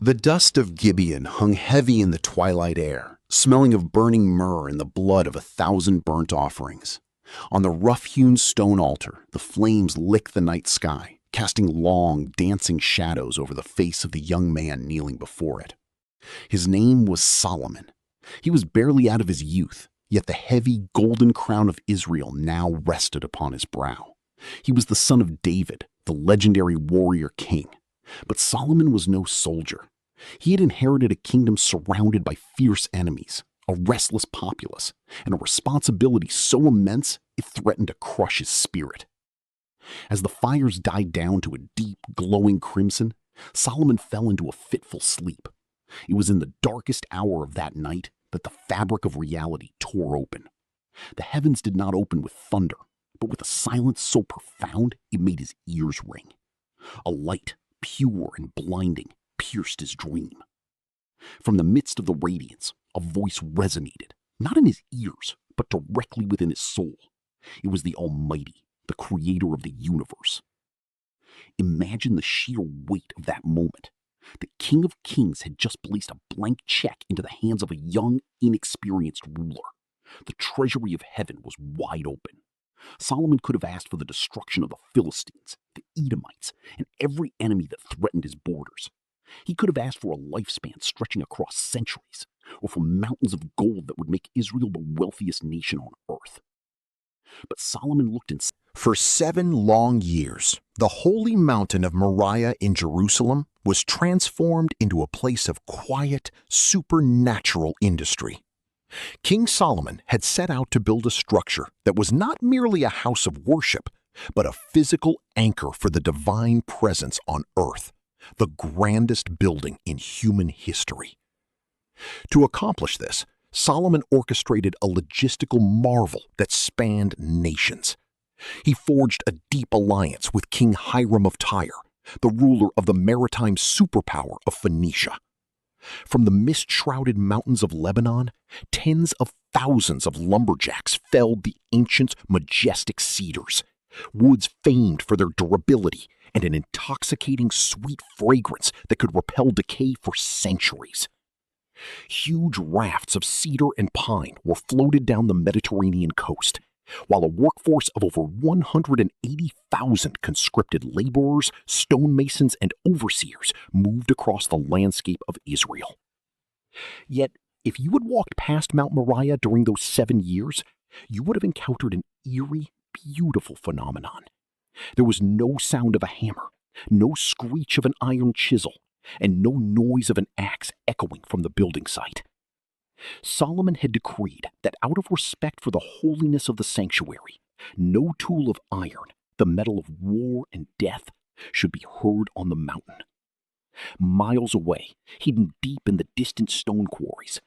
The dust of Gibeon hung heavy in the twilight air, smelling of burning myrrh and the blood of 1,000 burnt offerings. On the rough-hewn stone altar, the flames licked the night sky, casting long, dancing shadows over the face of the young man kneeling before it. His name was Solomon. He was barely out of his youth, yet the heavy golden crown of Israel now rested upon his brow. He was the son of David, the legendary warrior king. But Solomon was no soldier. He had inherited a kingdom surrounded by fierce enemies, a restless populace, and a responsibility so immense it threatened to crush his spirit. As the fires died down to a deep, glowing crimson, Solomon fell into a fitful sleep. It was in the darkest hour of that night that the fabric of reality tore open. The heavens did not open with thunder, but with a silence so profound it made his ears ring. A light, pure and blinding, pierced his dream. From the midst of the radiance, a voice resonated, not in his ears, but directly within his soul. It was the Almighty, the creator of the universe. Imagine the sheer weight of that moment. The King of Kings had just placed a blank check into the hands of a young, inexperienced ruler. The treasury of heaven was wide open. Solomon could have asked for the destruction of the Philistines, the Edomites, and every enemy that threatened his borders. He could have asked for a lifespan stretching across centuries, or for mountains of gold that would make Israel the wealthiest nation on earth. But Solomon looked and For 7 long years, the holy mountain of Moriah in Jerusalem was transformed into a place of quiet, supernatural industry. King Solomon had set out to build a structure that was not merely a house of worship, but a physical anchor for the divine presence on earth, the grandest building in human history. To accomplish this, Solomon orchestrated a logistical marvel that spanned nations. He forged a deep alliance with King Hiram of Tyre, the ruler of the maritime superpower of Phoenicia. From the mist-shrouded mountains of Lebanon, tens of thousands of lumberjacks felled the ancient, majestic cedars, woods famed for their durability and an intoxicating sweet fragrance that could repel decay for centuries. Huge rafts of cedar and pine were floated down the Mediterranean coast, while a workforce of over 180,000 conscripted laborers, stonemasons, and overseers moved across the landscape of Israel. Yet, if you had walked past Mount Moriah during those 7 years, you would have encountered an eerie, beautiful phenomenon. There was no sound of a hammer, no screech of an iron chisel, and no noise of an axe echoing from the building site. Solomon had decreed that out of respect for the holiness of the sanctuary, no tool of iron, the metal of war and death, should be heard on the mountain. Miles away, hidden deep in the distant stone quarries,